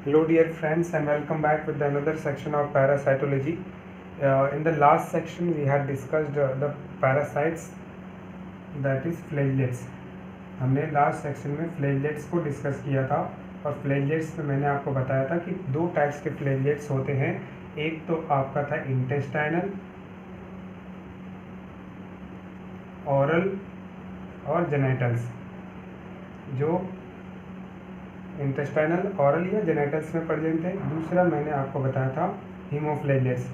Hello dear friends and welcome back with another section of parasitology. In the last section we had discussed the parasites, that is flagellates. हमने last section में फ्लैजेलेट्स को discuss किया था और फ्लैजेलेट्स में मैंने आपको बताया था कि दो टाइप्स के फ्लैजेलेट्स होते हैं। एक तो आपका था इंटेस्टाइनल, ओरल और जेनेटल्स। जो इंटेस्टाइनल, ओरल या जेनेटल्स में प्रेजेंट है। दूसरा मैंने आपको बताया था हीमोफ्लैजेलेट्स।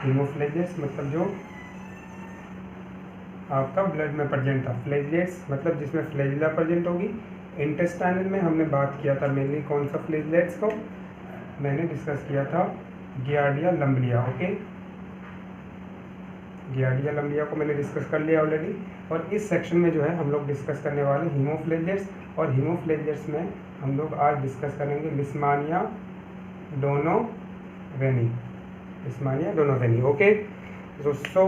हीमोफ्लैजेलेट्स मतलब जो आपका ब्लड में प्रेजेंट था। फ्लैजेलेट्स मतलब जिसमें फ्लैजिला प्रेजेंट होगी। इंटेस्टाइनल में हमने बात किया था मेनली कौन सा फ्लैजेलेट्स को मैंने डिस्कस किया था, गियार्डिया लंबलिया। ओके, गियार्डिया लंबलिया को मैंने डिस्कस कर लिया ऑलरेडी। और इस सेक्शन में जो है हम लोग डिस्कस करने वाले हीमोफ्लैजेलेट्स, और हीमोफ्लैजेलेट्स में हम लोग आज डिस्कस करेंगे Leishmania donovani. Leishmania donovani. Okay, so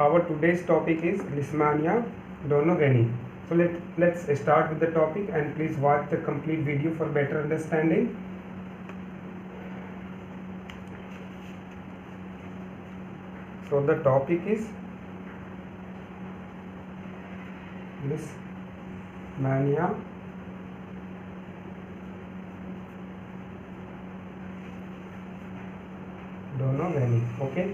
our today's topic is Leishmania donovani. So let's start with the topic and please watch the complete video for better understanding. So the topic is Leishmania donovani. Okay.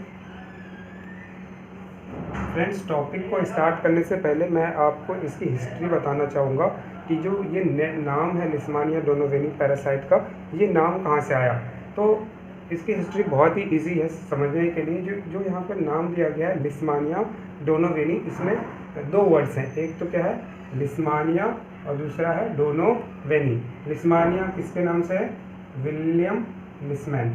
Friends, topic को start करने से पहले मैं आपको इसकी history बताना चाहूँगा कि जो ये नाम है लिस्मानिया डोनोवेनी पैरासाइट का, ये नाम कहाँ से आया। तो इसकी हिस्ट्री बहुत ही इजी है समझने के लिए। जो यहाँ पर नाम दिया गया है लिस्मानिया डोनोवेनी, इसमें दो वर्ड्स हैं। एक तो क्या है लिस्मानिया और दूसरा है डोनोवेनी। लिस्मानिया किसके नाम से है? विलियम लिस्मैन।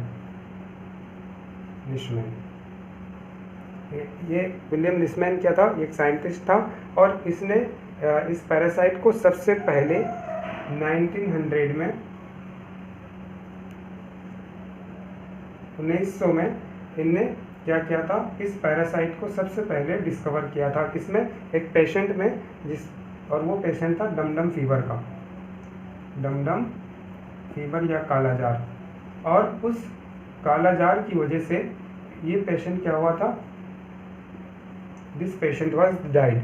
ये विलियम लिस्मैन क्या था? एक साइंटिस्ट था और इसने इस पैरासाइट को सबसे पहले 1900 में 1900 में इनने क्या किया था? इस पैरासाइट को सबसे पहले डिस्कवर किया था। किसमें? एक पेशेंट में, और वो पेशेंट था डमडम फीवर का, डमडम फीवर या कालाजार। और उस कालाजार की वजह से ये पेशेंट क्या हुआ था? This patient was died.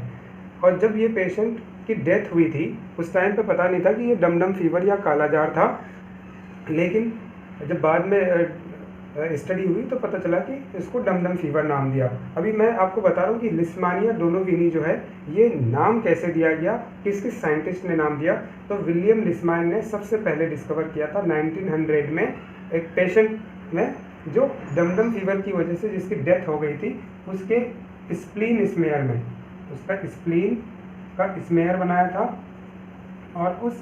और जब ये पेशेंट की डेथ हुई थी उस टाइम पे पता नहीं था कि ये डमडम फीवर या कालाजार था, लेकिन जब बाद में स्टडी हुई तो पता चला कि इसको डमडम फीवर नाम दिया। अभी मैं आपको बता रहा हूँ कि लिस्मानिया डोनोवेनी जो है ये नाम कैसे दिया गया, किस साइंटिस्ट ने नाम दिया। तो विलियम लिस्मैन ने सबसे पहले डिस्कवर किया था 1900 में एक पेशेंट में जो डमडम फीवर की वजह से जिसकी डेथ हो गई थी, उसके स्प्लीन स्मेयर में, उसका स्प्लीन का स्मेयर बनाया था और उस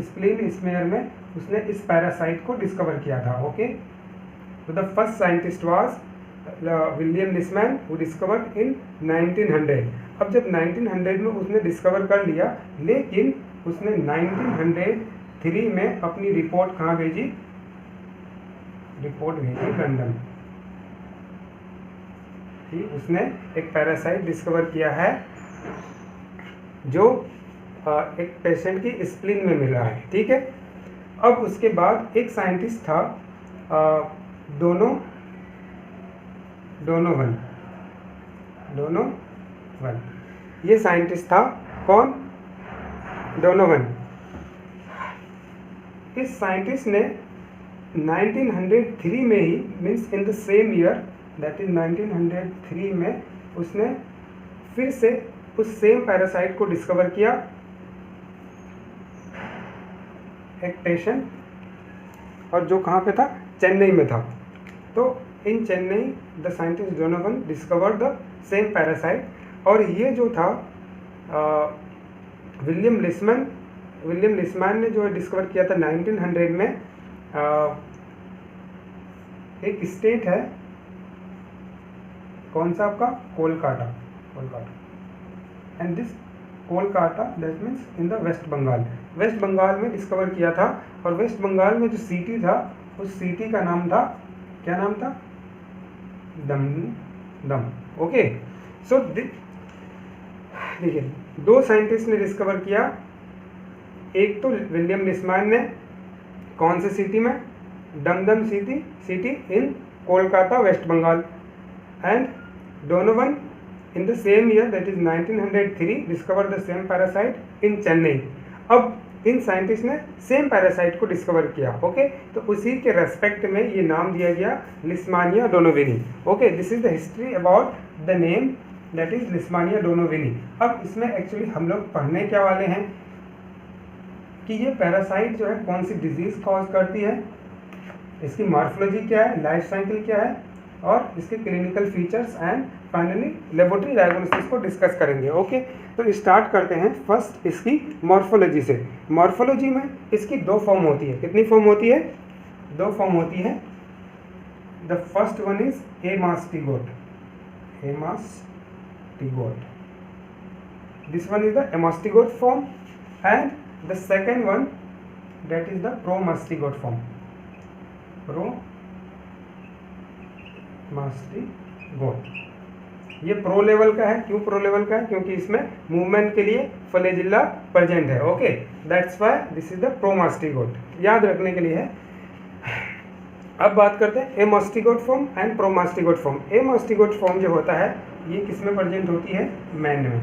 स्प्लीन स्मेयर में उसने इस पैरासाइट को डिस्कवर किया था। ओके, तो the first scientist was William Leishman who discovered in 1900। अब जब 1900 में उसने डिस्कवर कर लिया, लेकिन उसने 1903 में अपनी रिपोर्ट कहाँ भेजी? रिपोर्ट भेजी लंदन। उसने एक पैरासाइट डिस्कवर किया है जो एक पेशेंट की स्प्लीन में मिला है। ठीक है, अब उसके बाद एक साइंटिस्ट था डोनोवन। ये साइंटिस्ट था कौन? डोनोवन। इस साइंटिस्ट ने 1903 में ही, means in the same year, that is 1903 में उसने फिर से उस सेम पैरासाइट को डिस्कवर किया एक पेशेंट, और जो कहाँ पे था? चेन्नई में था। तो in Chennai the scientist Donovan discovered the same parasite. और ये जो था विलियम लिस्मैन ने जो डिस्कवर किया था 1900 में, एक स्टेट है कौन सा आपका? Kolkata. And this Kolkata that means in the West Bengal में डिस्कवर किया था। और वेस्ट बंगाल में जो सिटी था उस सिटी का नाम था, क्या नाम था? दम। ओके, सो देखिए दो साइंटिस्ट ने डिस्कवर किया, एक तो विलियम लिस्मैन ने कौन से सिटी में? Dumdum city in Kolkata, West Bengal. And Donovan in the same year, that is 1903, discover the same parasite in Chennai. अब इन साइंटिस्ट ने सेम पैरासाइट को डिस्कवर किया। ओके, तो उसी के रेस्पेक्ट में ये नाम दिया गया Leishmania donovani. Okay, this is the history about the name that is Leishmania donovani. अब इसमें एक्चुअली हम लोग पढ़ने क्या वाले हैं कि ये पैरासाइट जो है कौन सी डिजीज कॉज करती है, इसकी मॉर्फोलॉजी क्या है, लाइफ साइकिल क्या है, और इसके clinical features, and finally laboratory diagnostics को डिस्कस करेंगे। ओके, तो स्टार्ट करते हैं फर्स्ट इसकी मॉर्फोलॉजी से। मॉर्फोलॉजी में इसकी दो फॉर्म होती है। कितनी फॉर्म होती है? दो फॉर्म होती है। The first one is amastigote, this one is the amastigote form, and the second one that is the promastigote form, promastigote। ये प्रो लेवल का है। क्यों प्रो लेवल का है? क्योंकि इसमें मूवमेंट के लिए फ्लैजिला प्रेजेंट है। Okay, that's why this is the promastigote, याद रखने के लिए है। अब बात करते हैं amastigote form and promastigote form. Amastigote form जो होता है ये किस में प्रेजेंट होती है? मैन में।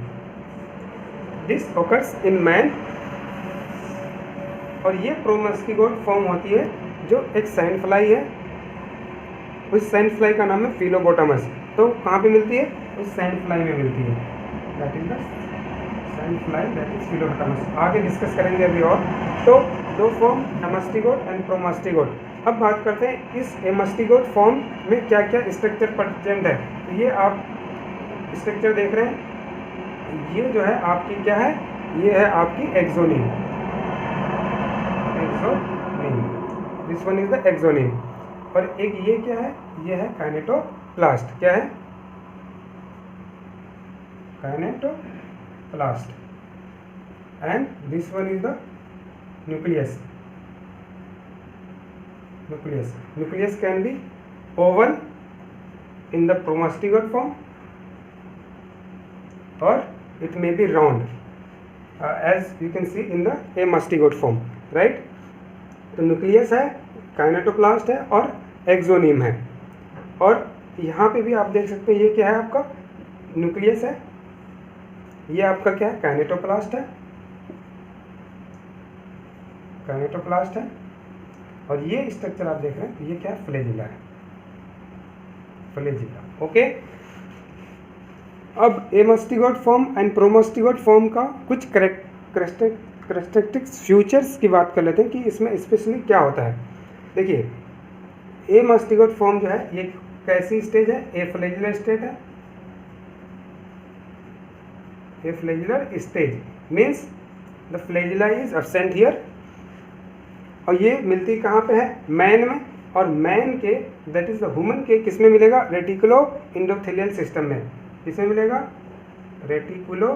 This occurs in man. और ये प्रोमास्टिगोट फॉर्म होती है जो एक सैंड फ्लाई है। उस सैंड फ्लाई का नाम है फिलोबोटामस। तो कहाँ पे मिलती है? उस सैंड फ्लाई में मिलती है, that is the sand fly, that is Phlebotomus. आगे डिस्कस करेंगे अभी और। तो दो फॉर्म एमास्टिगोट एंड प्रोमास्टिगोट। अब बात करते हैं इस एमास्टिगोट फॉर्म में क्या क्या स्ट्रक्चर प्रेजेंट है। तो ये आप स्ट्रक्चर देख रहे हैं, ये जो है आपकी क्या है? ये है आपकी exonym, this one is the exonym. और एक ये क्या है? ये है काइनेटोप्लास्ट। क्या है? Kinetoplast. And this one is the nucleus. Nucleus can be oval in the promastigote form और it may be round as you can see in the amastigote form, right? तो न्यूक्लियस है, काइनेटोप्लास्ट है और एक्सोनिम है। और यहाँ पे भी आप देख सकते हैं ये क्या है? आपका न्यूक्लियस है, ये आपका क्या है? काइनेटोप्लास्ट है, और ये स्ट्रक्चर आप देख रहे हैं ये क्या है? फ्लैजिला है, फ्लैजिला। ओके, अब एमास्टिगोट फॉर्म एंड प्रोमास्टिगोट फॉर्म का कुछ करेक्टरिस्टिक्स फीचर्स की बात कर लेते हैं कि इसमें स्पेशली क्या होता है। देखिए, एमास्टिगोट फॉर्म जो है ये कैसी स्टेज है? एफ्लैजिलर स्टेज है। Aflagellar stage means the flagella is absent here. और ये मिलती कहाँ पे है? मैन में। और मैन के दैट इज द ह्यूमन के किस में मिलेगा? रेटिकुलो एंडोथेलियल सिस्टम में। किसमें मिलेगा? Reticulo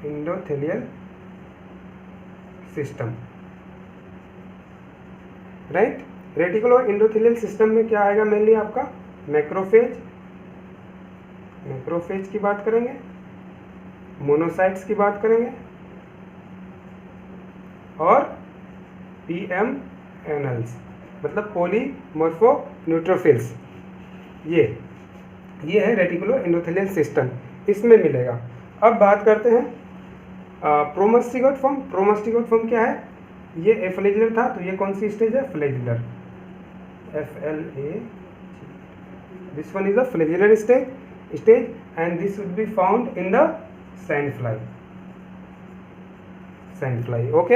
endothelial system, right. Reticulo endothelial system में क्या आएगा? मेनली आपका मैक्रोफेज की बात करेंगे, मोनोसाइट्स की बात करेंगे, और पीएम एनल्स मतलब पॉलीमॉर्फोन्यूट्रोफिल्स। ये है रेटिकुलो एंडोथेलियल सिस्टम, इसमें मिलेगा। अब बात करते हैं प्रोमास्टिगोट फॉर्म। प्रोमास्टिगोट फॉर्म क्या है? ये एफ्लैजिलर था, तो ये कौन सी स्टेज है? Flagellar, FLA। This one is the flagellar stage and this would be found in the sand fly. Okay,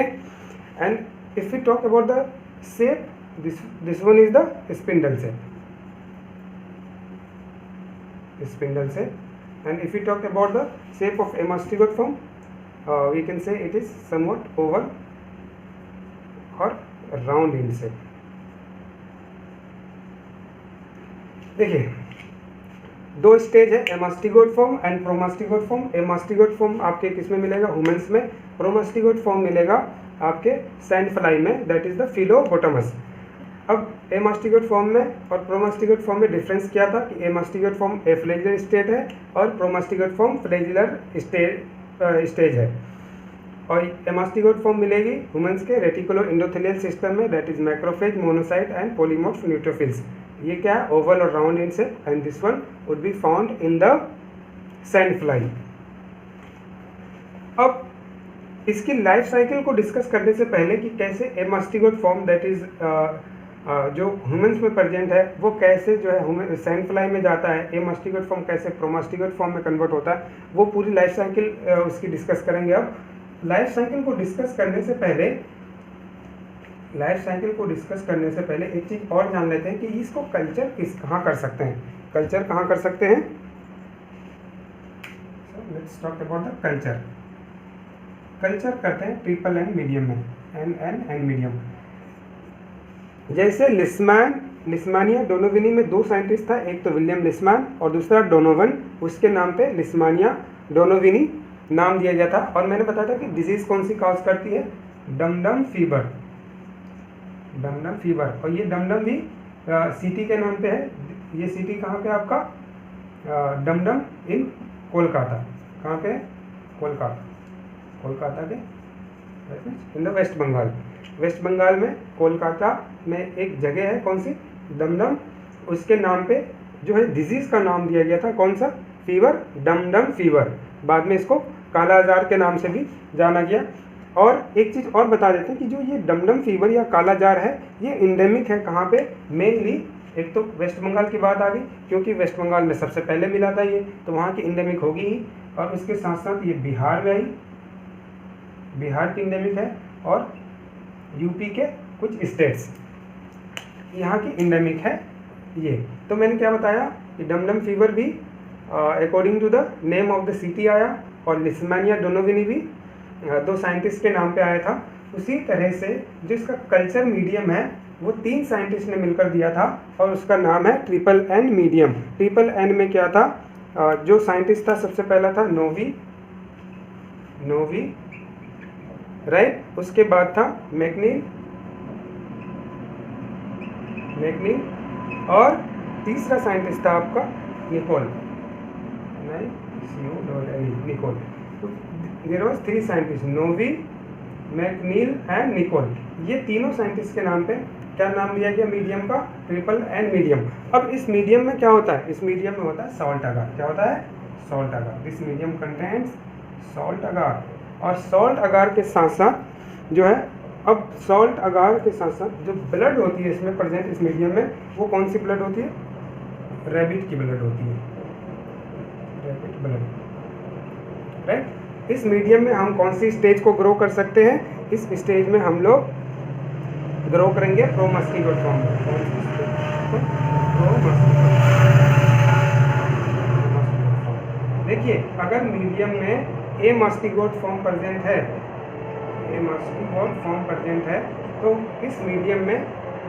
and if we talk about the shape, this one is the spindle shape. And if we talk about the shape of amastigote form, we can say it is somewhat oval or round in shape. देखिए, दो stage है, एमास्टिगोट form and promastigote form. Amastigote form आपके किस में मिलेगा? Humans में। प्रोमास्टिगोट form मिलेगा आपके सैंड फ्लाई में, दैट इज द फिलोबोटामस। अब एमास्टिगोट फॉर्म में और प्रोमास्टिगोट फॉर्म में डिफरेंस क्या था कि एमास्टिगोट फॉर्म एफ्लैजिलर स्टेट है और प्रोमास्टिगोट फॉर्म फ्लैजिलर स्टेज है। और एमास्टिगोट फॉर्म मिलेगी ह्यूमंस के रेटिकुलो एंडोथेलियल सिस्टम में, that is macrophage, monocyte and polymorph neutrophils. ये क्या है, ओवल और round in shape, and this one would be found in the sand fly. अब इसकी लाइफ साइकिल को डिस्कस करने से पहले कि कैसे एमास्टिगोट फॉर्म दैट इज जो ह्यूमंस में प्रेजेंट है वो कैसे जो है सैंड फ्लाई में जाता है, एमास्टिगोट फॉर्म कैसे प्रोमास्टिगोट फॉर्म में कन्वर्ट होता है, वो पूरी लाइफ साइकिल उसकी डिस्कस करेंगे। अब लाइफ साइकिल को डिस्कस करने से पहले एक चीज़ और जान लेते हैं कि इसको कल्चर कहाँ कर सकते हैं, कल्चर कहाँ कर सकते हैं। Let's talk about the culture. Culture करते हैं ट्रिपल एंड मीडियम में, एंड मीडियम। जैसे लिस्मानिया डोनोविनी में 2 साइंटिस्ट था, एक तो विलियम लिस्मान और दूसरा डोनोवन, उसके नाम पे लिस्मानिया डोनोविनी नाम दिया गया था। और मैंने बताया था कि डिजीज कौन सी कॉज करती है, डमडम फीवर, डमडम फीवर। और ये डमडम भी सिटी के नाम पे है। ये सिटी कहाँ पे आपका, डमडम इन कोलकाता। कहाँ पे, कोलकाता के in the West Bengal. West Bengal में कोलकाता में एक जगह है, कौन सी, डमडम, उसके नाम पे जो है डिजीज का नाम दिया गया था, कौन सा, फीवर, डमडम फीवर। बाद में इसको काला आजार के नाम से भी जाना गया। और एक चीज़ और बता देते हैं कि जो ये डमडम फीवर या काला जार है ये इंडेमिक है कहाँ पे, मेनली एक तो वेस्ट बंगाल की बात आ गई क्योंकि वेस्ट बंगाल में सबसे पहले मिला था ये, तो वहाँ की इंडेमिक होगी ही। और उसके साथ साथ ये बिहार में आई, बिहार की इंडेमिक है, और यूपी के कुछ स्टेट्स यहाँ की इंडेमिक है ये। तो मैंने क्या बताया कि डमडम फीवर भी according to the name of the city आया, और लिस्मानिया डोनोविनी भी 2 साइंटिस्ट के नाम पे आया था। उसी तरह से जो इसका कल्चर मीडियम है वो 3 साइंटिस्ट ने मिलकर दिया था, और उसका नाम है triple N medium. Triple N में क्या था, जो साइंटिस्ट था सबसे पहला था नोवी राइट, उसके बाद था मैकनील, और तीसरा साइंटिस्ट था आपका Nicolle. There was 3 scientist, Novy, MacNeal and Nicolle. ये तीनों साइंटिस्ट के नाम पे क्या नाम दिया गया मीडियम का, ट्रिपल एन मीडियम। अब इस मीडियम में क्या होता है, इस मीडियम में होता है सॉल्ट अगार। क्या होता है, salt agar. This medium contains salt agar. और सॉल्ट अगार के साथ साथ जो है, अब सॉल्ट अगार के साथ साथ जो ब्लड होती है इसमें प्रेजेंट इस मीडियम में, वो कौन सी ब्लड होती है, रैबिट की ब्लड होती है, रैबिट ब्लड राइट। इस मीडियम में हम कौन सी स्टेज को ग्रो कर सकते हैं, इस स्टेज में हम लोग ग्रो करेंगे प्रोमास्टिगोट फॉर्म में। देखिए अगर मीडियम में एमास्टिगोट फॉर्म प्रेजेंट है, तो इस मीडियम में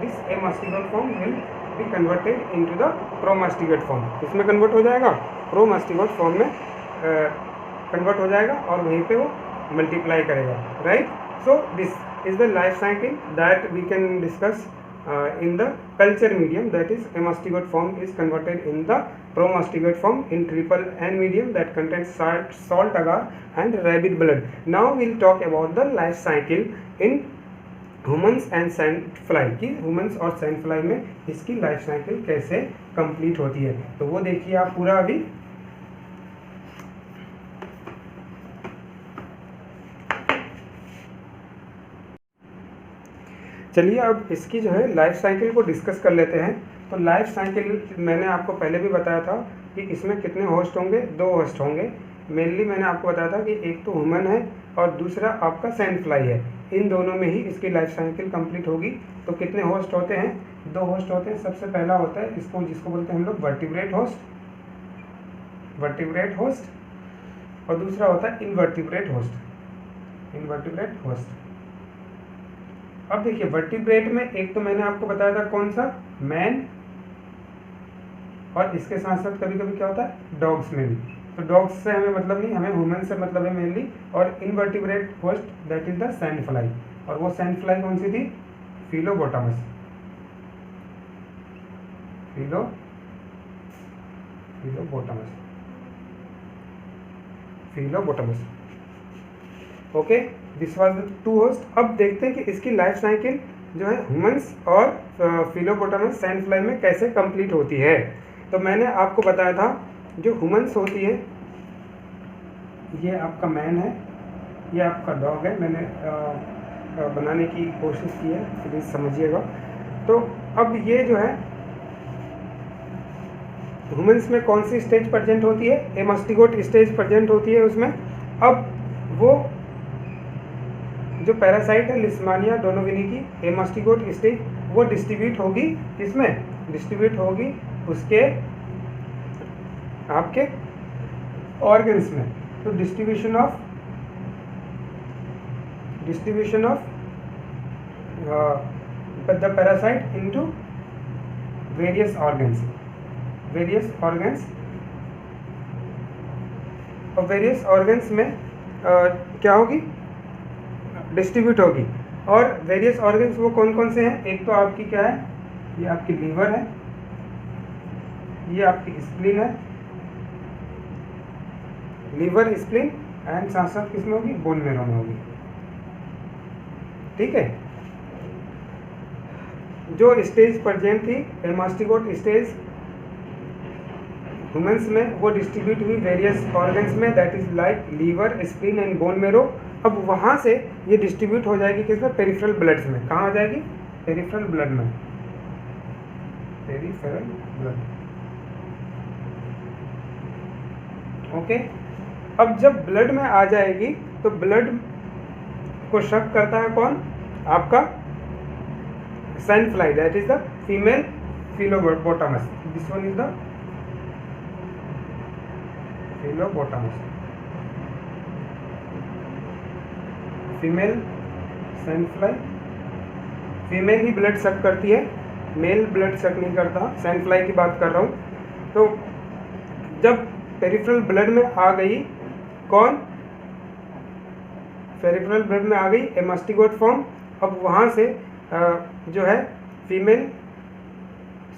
this amastigote form will be converted into the promastigote form. इसमें कन्वर्ट हो जाएगा, प्रोमास्टिगोट फॉर्म में कन्वर्ट हो जाएगा, और वहीं पे वो मल्टीप्लाई करेगा right. So this is the life cycle that we can discuss in the culture medium, that is emastigate form is converted in the promastigate form in triple N medium that contains salt agar and rabbit blood. Now we'll talk about the life cycle in humans and sand fly कि humans और sand fly में इसकी life cycle कैसे complete होती है, तो वो देखिए आप पूरा अभी। चलिए अब इसकी जो है लाइफ साइकिल को डिस्कस कर लेते हैं। तो लाइफ साइकिल मैंने आपको पहले भी बताया था कि इसमें कितने होस्ट होंगे, 2 होस्ट होंगे। मेनली मैंने आपको बताया था कि एक तो ह्यूमन है और दूसरा आपका सैंड फ्लाई है। इन दोनों में ही इसकी लाइफ साइकिल कंप्लीट होगी। तो कितने होस्ट होते हैं, 2 होस्ट होते हैं। सबसे पहला होता है इसको जिसको बोलते हैं हम लोग वर्टिब्रेट होस्ट, और दूसरा होता है इनवर्टिब्रेट होस्ट। अब देखिए वर्टिब्रेट में एक तो मैंने आपको बताया था कौन सा, मैन, और इसके साथ साथ कभी कभी क्या होता है डॉग्स में भी। तो डॉग्स से हमें मतलब नहीं, हमें ह्यूमन से मतलब है मेनली। और invertebrate host that is the sand fly, और वो सैंड फ्लाई कौन सी थी, Phlebotomus. Phlebotomus okay. This was the 2 host. अब देखते हैं कि इसकी लाइफ साइकिल जो है ह्यूमंस और फिलोपोटामस सैंड फ्लाई में कैसे कंप्लीट होती है। तो मैंने आपको बताया था जो ह्यूमंस होती है, ये आपका मैन है, ये आपका डॉग है। मैंने बनाने की कोशिश की है, प्लीज़ समझिएगा। तो अब ये जो है ह्यूमंस में कौन सी स्टेज प्रेजेंट होती है, एमास्टिगोट स्टेज प्रेजेंट होती है उसमें। अब वो जो पैरासाइट है लिस्मानिया डोनोविनी की एमास्टिगोट स्टेज, वो डिस्ट्रीब्यूट होगी किसमें, डिस्ट्रीब्यूट होगी उसके आपके ऑर्गन्स में। तो distribution of the parasite into various organs, और वेरियस ऑर्गन्स में क्या होगी, डिस्ट्रीब्यूट होगी। और वेरियस ऑर्गन्स वो कौन कौन से हैं, एक तो आपकी क्या है, ये आपकी लीवर है, ये आपकी स्प्लीन है, लीवर स्प्लीन एंड साथ साथ किसमें होगी, बोन मेरो में होगी। ठीक है, जो स्टेज प्रेजेंट थी एमास्टिगोट स्टेज ह्यूमंस में, वो डिस्ट्रीब्यूट हुई वेरियस ऑर्गन्स में, that is like liver spleen and bone marrow. अब वहाँ से ये डिस्ट्रीब्यूट हो जाएगी किसमें, पेरिफेरल ब्लड्स में। कहाँ आ जाएगी, पेरिफेरल ब्लड में, पेरिफेरल ब्लड। ओके, अब जब ब्लड में आ जाएगी तो ब्लड को शक करता है कौन, आपका sand fly, that is the female Phlebotomus. This one is the Phlebotomus, female sand fly. Female ही ब्लड सक करती है, मेल ब्लड सक नहीं करता, सैंड फ्लाई की बात कर रहा हूँ। तो जब पेरिफेरल ब्लड में आ गई कौन, पेरिफेरल ब्लड में आ गई एमास्टिगोट फॉर्म। अब वहाँ से जो है फीमेल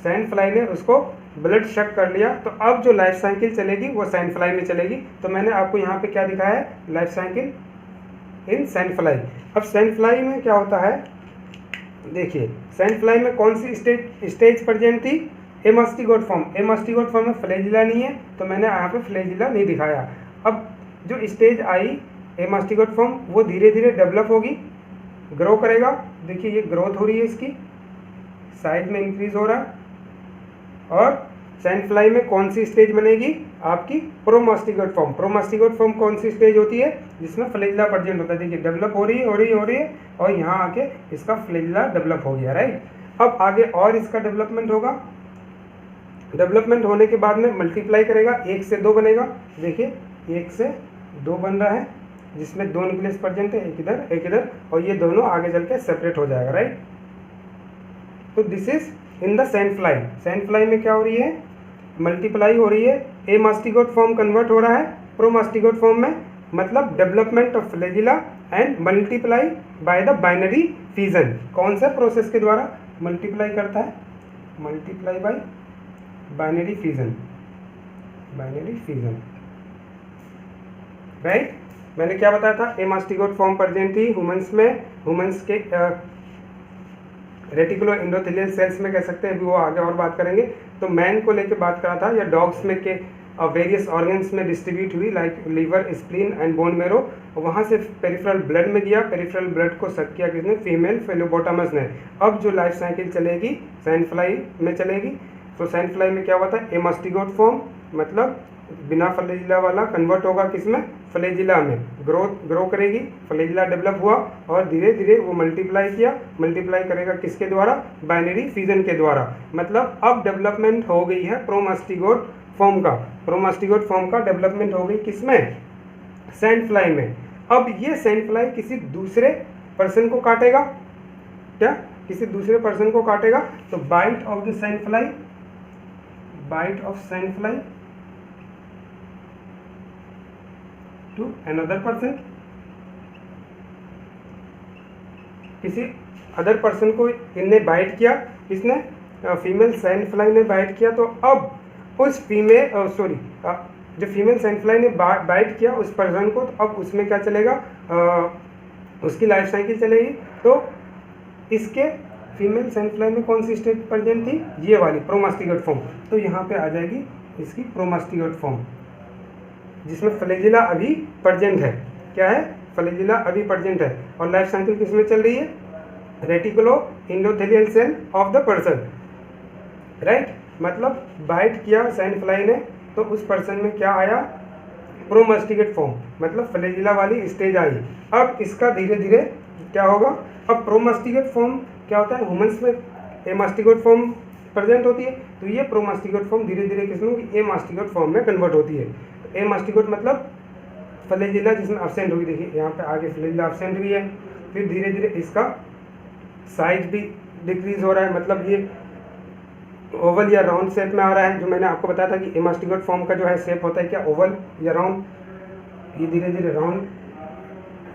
सैंड फ्लाई ने उसको ब्लड शक कर लिया। तो अब जो लाइफ साइकिल चलेगी वो सैंड फ्लाई में चलेगी। तो मैंने आपको यहाँ पे क्या दिखाया है, life cycle in sand fly. अब सैंड फ्लाई में क्या होता है, देखिए सैंड फ्लाई में कौन सी स्टेज प्रेजेंट थी, एमास्टिगोट फॉर्म। एमास्टिगोट फॉर्म में फ्लैजिला नहीं है, तो मैंने यहाँ पे फ्लैजिला नहीं दिखाया। अब जो स्टेज आई एमास्टिगोट फॉर्म, वो धीरे धीरे डेवलप होगी, ग्रो करेगा। देखिए ये ग्रोथ हो रही है, इसकी साइज में इंक्रीज हो रहा है। और सैंड फ्लाई में कौन सी स्टेज बनेगी, आपकी प्रोमास्टिगोट फॉर्म। प्रोमास्टिगोट फॉर्म कौन सी स्टेज होती है, जिसमें फ्लैजिला प्रेजेंट होता है। देखिए डेवलप हो रही है और यहाँ आके इसका फ्लैजिला डेवलप हो गया, राइट। अब आगे और इसका डेवलपमेंट होगा। डेवलपमेंट होने के बाद में मल्टीप्लाई करेगा, 1 से 2 बनेगा। देखिए 1 से 2 बन रहा है, जिसमें 2 न्यूक्लियस प्रेजेंट है, एक इधर एक इधर, और ये दोनों आगे चल के सेपरेट हो जाएगा, राइट। तो this is in the sand fly. Sand fly में क्या हो रही है, मल्टीप्लाई हो रही है, एमास्टिगोट फॉर्म कन्वर्ट हो रहा है प्रोमास्टिगोट फॉर्म में, मतलब development of flagella and multiply by the binary fission. कौन सा प्रोसेस के द्वारा मल्टीप्लाई करता है, multiply by binary fission, right. मैंने क्या बताया था, एमास्टिगोट फॉर्म प्रेजेंट थी ह्यूमंस में, ह्यूमंस के रेटिकुलो एंडोथेलियल सेल्स में कह सकते हैं, अभी वो आगे और बात करेंगे। तो मैन को लेके बात करा था, या डॉग्स में के वेरियस ऑर्गन्स में डिस्ट्रीब्यूट हुई, like liver spleen and bone marrow. वहाँ से पेरिफेरल ब्लड में गया, पेरिफेरल ब्लड को सक किया किसने, फीमेल फिलोपोटामस ने। अब जो लाइफ साइकिल चलेगी सैंड फ्लाई में चलेगी। तो सैंड फ्लाई में क्या होता है, एमास्टिगोट फॉर्म मतलब बिना फ्लैजिला वाला कन्वर्ट होगा किसमें, फ्लैजिला में, ग्रो करेगी, फ्लैजिला डेवलप हुआ और धीरे धीरे वो मल्टीप्लाई करेगा किसके द्वारा, बाइनरी फिजन के द्वारा। मतलब अब डेवलपमेंट हो गई है प्रोमास्टिगोट फॉर्म का, प्रोमास्टिगोट फॉर्म का डेवलपमेंट हो गई किसमें, सैंड फ्लाई में। अब ये सैंड फ्लाई किसी दूसरे पर्सन को काटेगा, क्या किसी दूसरे पर्सन को काटेगा। तो bite of the sand fly, bite of sand fly to another person, किसी अदर पर्सन को इनने बाइट किया, किसने, फीमेल सैंड फ्लाई ने बाइट किया। तो अब उस जो फीमेल सैंड फ्लाई ने बाइट किया उस पर्सन को, तो अब उसमें क्या चलेगा, उसकी लाइफ साइकिल चलेगी। तो इसके फीमेल सैनफ्लाई में कौन सी स्टेज प्रेजेंट थी, ये वाली प्रोमास्टिगेट फॉर्म। तो यहाँ पे आ जाएगी इसकी प्रोमास्टिगेट फॉर्म, जिसमें फ्लैजिला अभी प्रेजेंट है। क्या है, फ्लैजिला अभी प्रेजेंट है। और लाइफ साइकिल किस में चल रही है, reticulo endothelial cell of the person, right. मतलब बाइट किया सैनफ्लाई ने तो उस पर्सन में क्या आया, प्रोमास्टिगेट फॉर्म, मतलब फ्लैजिला वाली स्टेज आई। अब इसका धीरे धीरे क्या होगा, अब प्रोमास्टिगेट फॉर्म क्या होता है, ह्यूमंस में एमास्टिगेट फॉर्म प्रेजेंट होती है, तो ये प्रोमास्टिगेट फॉर्म धीरे धीरे किसमें, एमास्टिगेट फॉर्म में कन्वर्ट होती है। तो एमास्टिगेट मतलब फ्लैजिला जिसमें अब्सेंट होगी, देखिए यहाँ पे आगे फ्लैजिला अब्सेंट हुई है, फिर धीरे धीरे इसका साइज भी डिक्रीज हो रहा है, मतलब ये ओवल या राउंड शेप में आ रहा है। जो मैंने आपको बताया था कि एमास्टिगेट फॉर्म का जो है शेप होता है क्या, ओवल या राउंड, ये धीरे धीरे राउंड,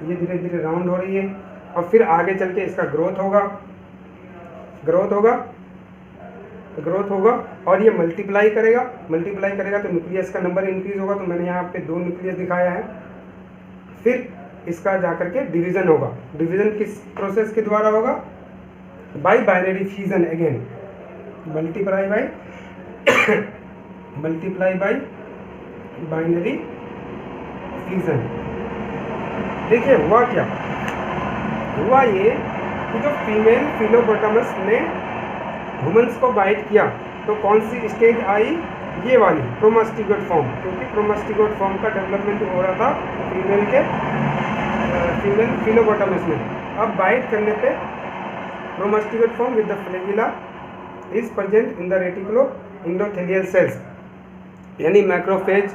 ये धीरे धीरे राउंड हो रही है। और फिर आगे चल के इसका ग्रोथ होगा, ग्रोथ होगा, ग्रोथ होगा, और ये मल्टीप्लाई करेगा, मल्टीप्लाई करेगा तो न्यूक्लियस का नंबर इंक्रीज होगा। तो मैंने यहाँ पे 2 न्यूक्लियस दिखाया है। फिर इसका जाकर के डिवीजन होगा। डिवीजन किस प्रोसेस के द्वारा होगा, bye binary fusion, again multiply by binary fusion. देखिए हुआ क्या, हुआ ये कि जो फीमेल फिलोपोटामस ने ह्यूमंस को बाइट किया तो कौन सी स्टेज आई, ये वाली प्रोमास्टिगेट फॉर्म, क्योंकि प्रोमास्टिगेट फॉर्म का डेवलपमेंट हो रहा था फीमेल फिलोपोटामस में। अब बाइट करने पे promastigote form with the flagella is present in the reticuloendothelial cells, यानी मैक्रोफेज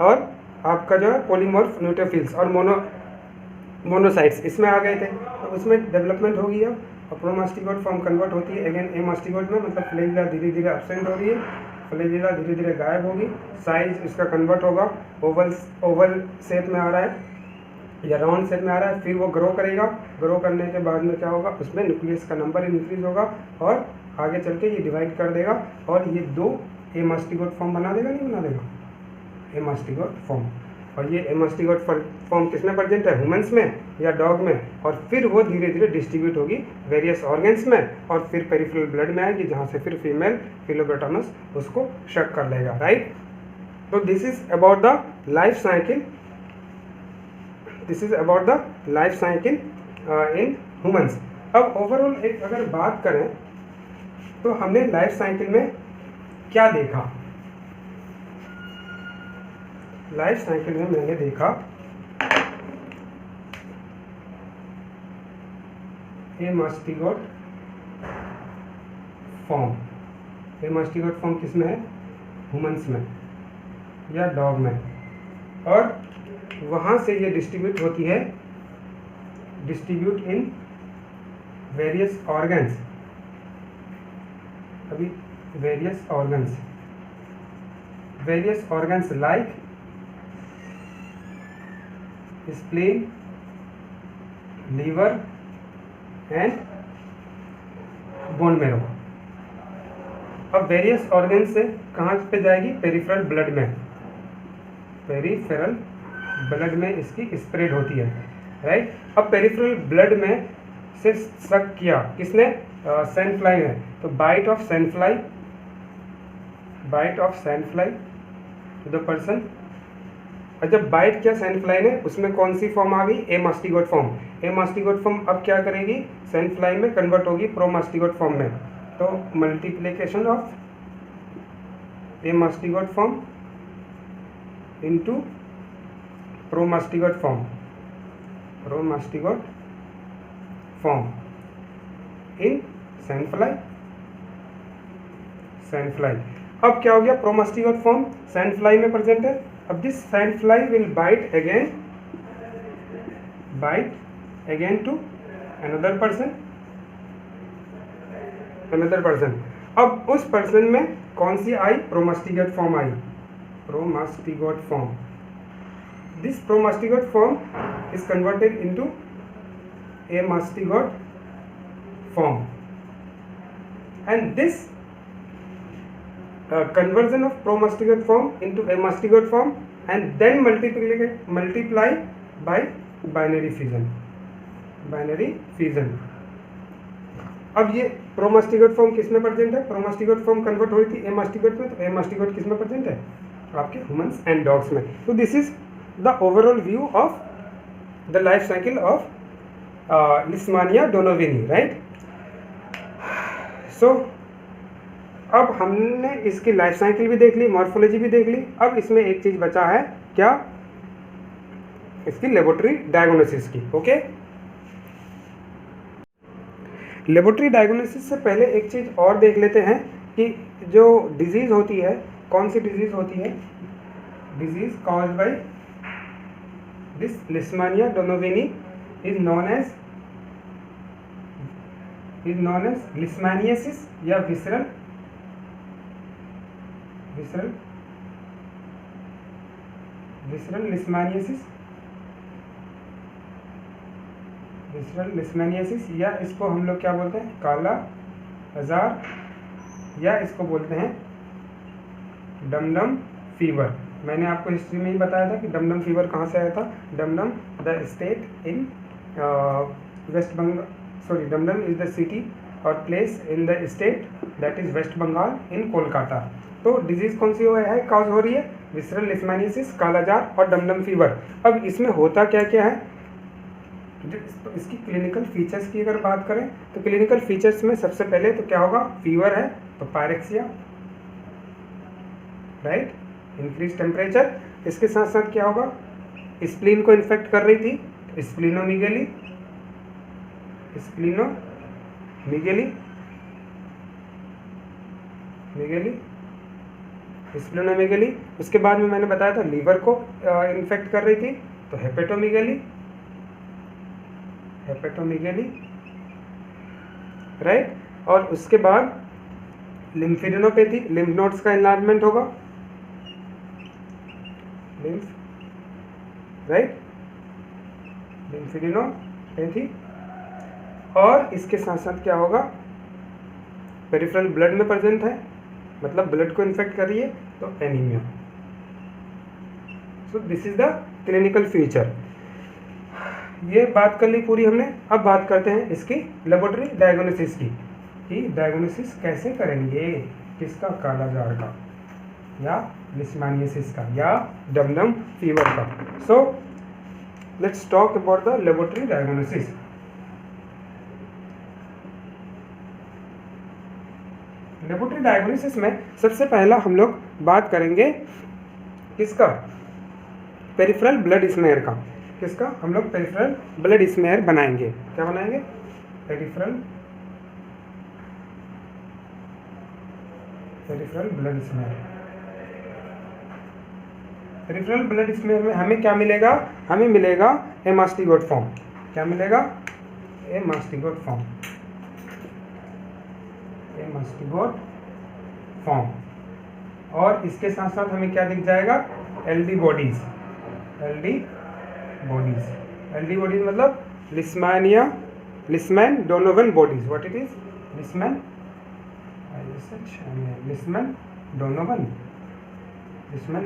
और आपका जो है पॉलीमॉर्फ न्यूट्रोफिल्स और मोनोसाइट्स इसमें आ गए थे। तो उसमें डेवलपमेंट हो गई। और प्रोमास्टिगेट फॉर्म कन्वर्ट होती है अगेन एमास्टिगेट में, मतलब फ्लैजिला धीरे धीरे अब्सेंट हो रही है, फ्लैजिला धीरे धीरे गायब होगी, साइज इसका कन्वर्ट होगा, ओवल शेप में आ रहा है या राउंड शेप में आ रहा है। फिर वो ग्रो करेगा, ग्रो करने के बाद में क्या होगा, उसमें न्यूक्लियस का नंबर इंक्रीज होगा और आगे चल के ये डिवाइड कर देगा और ये 2 एमास्टिगेट फॉर्म बना देगा, नहीं बना देगा, एमास्टिगेट फॉर्म। और ये एमास्टिगेट फॉर्म किसमें प्रेजेंट है, ह्यूमंस में या डॉग में। और फिर वो धीरे धीरे डिस्ट्रीब्यूट होगी वेरियस ऑर्गन्स में और फिर पेरिफेरल ब्लड में आएगी, जहाँ से फिर फीमेल फिलोपोटामस उसको शक कर लेगा, राइट। तो this is about the life cycle, this is about the life cycle in humans. अब ओवरऑल एक अगर बात करें तो हमने लाइफ साइकिल में क्या देखा, लाइफ साइकिल में मैंने देखा एमास्टिगेट फॉर्म। एमास्टिगेट फॉर्म किस में है, ह्यूमंस में या डॉग में, और वहाँ से ये डिस्ट्रीब्यूट होती है, डिस्ट्रीब्यूट इन वेरियस ऑर्गन्स। अभी various organs like spleen, liver and bone marrow. अब वेरियस ऑर्गन से कहाँ पे जाएगी, पेरिफेरल ब्लड में, पेरिफेरल ब्लड में इसकी स्प्रेड होती है, राइट। अब पेरिफेरल ब्लड में से सक किया किसने, सैनफ्लाई ने, तो bite of sandfly to the person. और जब बाइट किया सैनफ्लाई ने, उसमें कौन सी फॉर्म आ गई, एमास्टिगेट फॉर्म। एमास्टिगेट फॉर्म अब क्या करेगी, सैनफ्लाई में कन्वर्ट होगी प्रोमास्टिगेट फॉर्म में। तो multiplication of amastigote form into promastigote form in sandfly. अब क्या हो गया, प्रोमास्टिगेट फॉर्म सैनफ्लाई में प्रेजेंट है। अब this sandfly will bite again to another person. अब उस पर्सन में कौन सी आई, प्रोमास्टिगेट फॉर्म आई, promastigote form. This promastigote form is converted into amastigote form, and this conversion of promastigate form into amastigate form and then multiply by binary fission, binary fusion. अब ये प्रोमास्टिगोट form किस में present है? प्रोमास्टिगोट form convert हुई थी एमास्टिगोट में, तो एमास्टिगोट किस में प्रेजेंट है? आपके ह्यूमंस एंड डॉग्स में। तो this is the overall view of the life cycle of Leishmania donovani, right. So अब हमने इसकी लाइफ साइकिल भी देख ली, मॉर्फोलॉजी भी देख ली। अब इसमें एक चीज बचा है, क्या? इसकी लेबोरेटरी डायग्नोसिस की। ओके, लेबोरेटरी डायग्नोसिस से पहले एक चीज और देख लेते हैं कि जो डिजीज होती है, कौन सी डिजीज होती है? Disease caused by this Leishmania donovani is known as leishmaniasis या विसरल लिस्मानियासिस, या इसको हम लोग क्या बोलते हैं? काला आजार, या इसको बोलते हैं डमडम फीवर। मैंने आपको हिस्ट्री में ही बताया था कि डमडम फीवर कहाँ से आया था। Dumdum the state in West Bengal, sorry, Dumdum is the city और place in the state that is West Bengal in Kolkata. तो डिजीज कौन सी है, कॉज हो रही है? विसरल लिस्मानियासिस, कालाजार और डमडम फीवर। अब इसमें होता क्या क्या है? तो इसकी क्लिनिकल फीचर्स की अगर बात करें तो क्लिनिकल फीचर्स में सबसे पहले तो क्या होगा? फीवर है तो पायरेक्सिया, राइट, इंक्रीज टेम्परेचर। इसके साथ साथ क्या होगा? स्प्लीन को इन्फेक्ट कर रही थी, स्प्लीनोमीगेली, स्प्लीनोमीगेली। उसके बाद में मैंने बताया था लीवर को इन्फेक्ट कर रही थी, तो हेपेटोमीगेली, राइट। और उसके बाद लिम्फेडिनोपैथी, लिम्फ नोड्स का एनलार्जमेंट होगा, राइट, लिम्फेडिनोपैथी। और इसके साथ साथ क्या होगा? पेरिफेरल ब्लड में प्रेजेंट है, मतलब ब्लड को इन्फेक्ट कर रही है, तो anaemia. So this is the clinical feature. ये बात कर ली पूरी हमने। अब बात करते हैं इसकी लेबोरेटरी डायग्नोसिस की, कि डायग्नोसिस कैसे करेंगे, किसका? कालाजार का, या लिस्मानियासिस का, या डमडम फीवर का। So let's talk about the laboratory diagnosis. Laboratory diagnosis में सबसे पहला हम लोग बात करेंगे किसका? पेरिफेरल ब्लड स्मेयर का। किसका? हम लोग पेरिफेरल ब्लड स्मेयर बनाएंगे। क्या बनाएंगे? Peripheral blood smear. Peripheral blood smear में हमें क्या मिलेगा? हमें मिलेगा एमास्टिगोट फॉर्म। क्या मिलेगा? एमास्टिगोट फॉर्म। और इसके साथ साथ हमें क्या दिख जाएगा? एलडी बॉडीज मतलब Leishman Donovan bodies. What it is? Leishman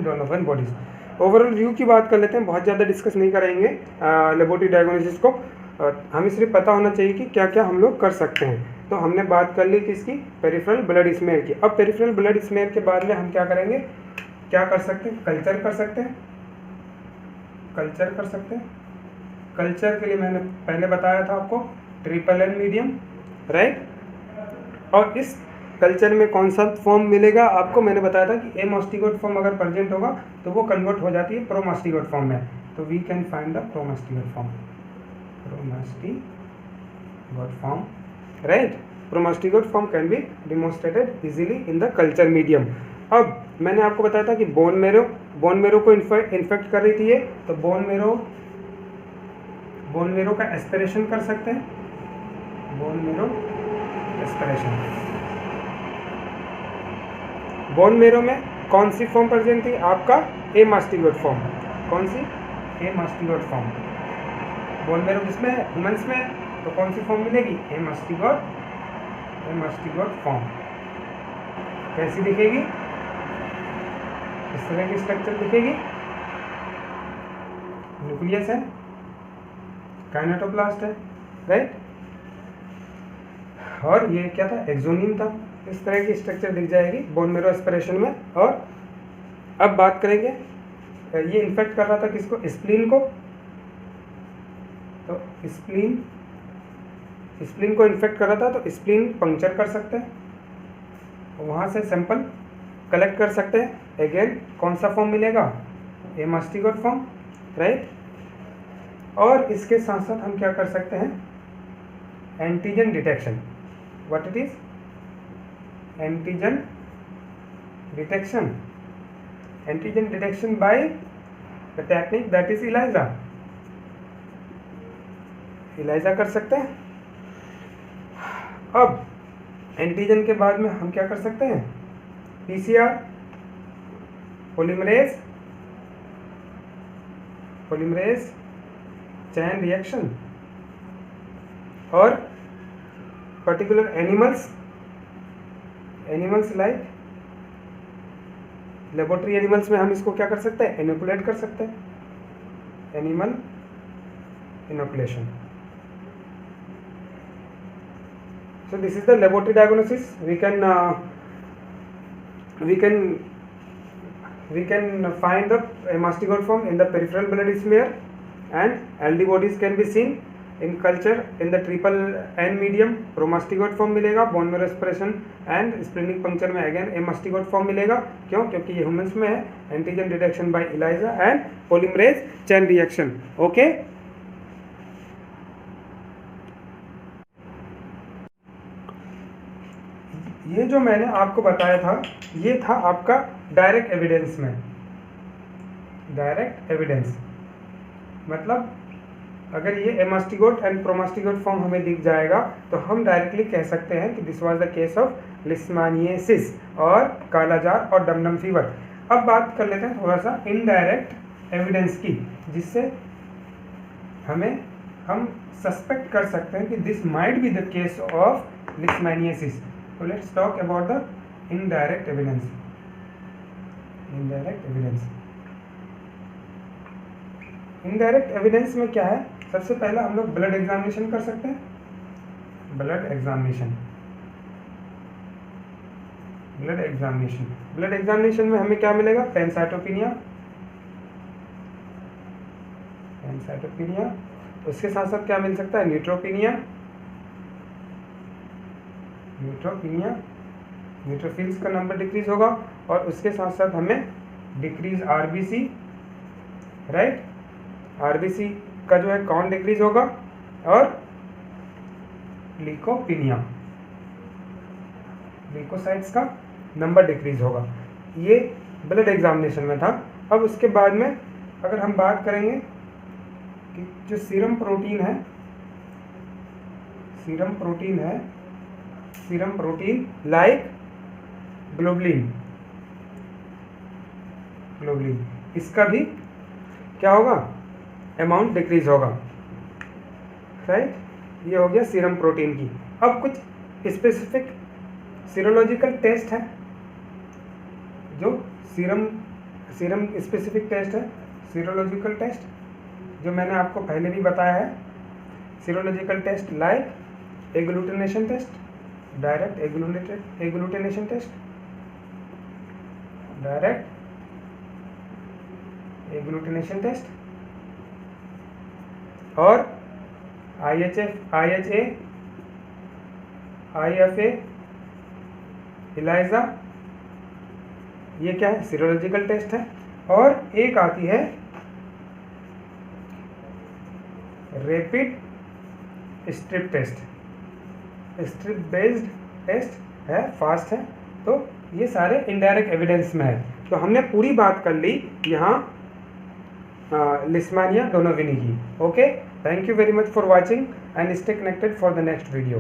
Donovan bodies. Overall view की बात कर लेते हैं, बहुत ज़्यादा डिस्कस नहीं करेंगे लेबोरेटरी डायग्नोसिस को। हमें सिर्फ पता होना चाहिए कि क्या क्या हम लोग कर सकते हैं। तो हमने बात कर ली किसकी? पेरिफेरल ब्लड स्मेयर की। अब पेरिफेरल ब्लड स्मेयर के बाद में हम क्या करेंगे? क्या कर सकते हैं? कल्चर कर सकते हैं। कल्चर के लिए मैंने पहले बताया था आपको NNN मीडियम, राइट। और इस कल्चर में कौन सा फॉर्म मिलेगा आपको? मैंने बताया था कि एमास्टिगोट फॉर्म अगर प्रेजेंट होगा तो वो कन्वर्ट हो जाती है प्रोमास्टिगोट फॉर्म में। तो we can find the promastigote form, right. Promastigote form can be demonstrated easily in the culture medium. अब मैंने आपको बताया था कि बोन मेरो को इन्फेक्ट कर रही थी ये, तो बोन मेरो का एस्पिरेशन कर सकते हैं। बोन मेरो में कौन सी फॉर्म प्रेजेंट थी? आपका एमास्टिगोट फॉर्म। कौन सी? एमास्टिगोट फॉर्म। बोन मेरो किसमें है? ह्यूमंस में। तो कौन सी फॉर्म मिलेगी? एमास्टिगोट फॉर्म। कैसी दिखेगी? इस तरह की स्ट्रक्चर दिखेगी। न्यूक्लियस है, काइनेटोप्लास्ट है, राइट। और ये क्या था, एक्सोनियम था। इस तरह की स्ट्रक्चर दिख जाएगी बोन मेरो एस्पिरेशन में। और अब बात करेंगे, ये इन्फेक्ट कर रहा था किसको, स्प्लीन को। तो स्प्लीन को इन्फेक्ट कर रहा था, तो स्प्लीन पंक्चर कर सकते हैं, वहाँ से सैंपल कलेक्ट कर सकते हैं। अगेन कौन सा फॉर्म मिलेगा, ए मास्टिगोट फॉर्म, राइट। और इसके साथ साथ हम क्या कर सकते हैं, antigen detection. What it is, antigen detection. Antigen detection by the technique that is Elijah कर सकते हैं। अब एंटीजन के बाद में हम क्या कर सकते हैं, पीसीआर, पोलीमरेज चैन रिएक्शन, और particular animals like laboratory animals में हम इसको क्या कर सकते हैं, इनोकुलेट कर सकते हैं, animal inoculation. So this is the laboratory diagnosis. We can find the mastigote form in the peripheral blood smear, and LD bodies can be seen in culture in the triple N medium. Promastigote form मिलेगा, bone marrow aspiration and splenic puncture में again a mastigote form मिलेगा। क्यों, क्योंकि ये humans में है। Antigen detection bye ELISA and polymerase chain reaction। Okay, ये जो मैंने आपको बताया था, ये था आपका डायरेक्ट एविडेंस में। डायरेक्ट एविडेंस मतलब अगर ये एमास्टिगोट एंड प्रोमास्टिगोट फॉर्म हमें दिख जाएगा तो हम डायरेक्टली कह सकते हैं कि this was the case of leishmaniasis और कालाजार और डमडम फीवर। अब बात कर लेते हैं थोड़ा सा इनडायरेक्ट एविडेंस की, जिससे हम सस्पेक्ट कर सकते हैं कि this might be the case of leishmaniasis. So let's talk about the indirect evidence. Indirect evidence में क्या है, सबसे पहला हम लोग ब्लड एग्जामिनेशन कर सकते हैं। ब्लड एग्जामिनेशन में हमें क्या मिलेगा, पैनसाइटोपिनिया। उसके साथ साथ क्या मिल सकता है, न्यूट्रोपिनिया। न्यूट्रोफिल्स का नंबर डिक्रीज होगा, और उसके साथ साथ हमें डिक्रीज आरबीसी, राइट। आरबीसी का जो है काउंट डिक्रीज होगा, और लीकोपिनिया, लीकोसाइट्स का नंबर डिक्रीज होगा। ये ब्लड एग्जामिनेशन में था। अब उसके बाद में अगर हम बात करेंगे कि जो सीरम प्रोटीन लाइक ग्लोबुलिन, इसका भी क्या होगा, अमाउंट डिक्रीज होगा, राइट। ये हो गया सीरम प्रोटीन की। अब कुछ स्पेसिफिक सीरोलॉजिकल टेस्ट है, जो सीरम स्पेसिफिक टेस्ट है, सीरोलॉजिकल टेस्ट जो मैंने आपको पहले भी बताया है। Serological test like agglutination test, direct agglutination test, और IHA, IFA, ELISA, ये क्या है, सीरोलॉजिकल टेस्ट है। और एक आती है rapid strip test, strip based test है, फास्ट है। तो ये सारे इनडायरेक्ट एविडेंस में है। तो हमने पूरी बात कर ली यहाँ लिस्मानिया डोनोविनी की। Okay, thank you very much for watching and stay connected for the next video.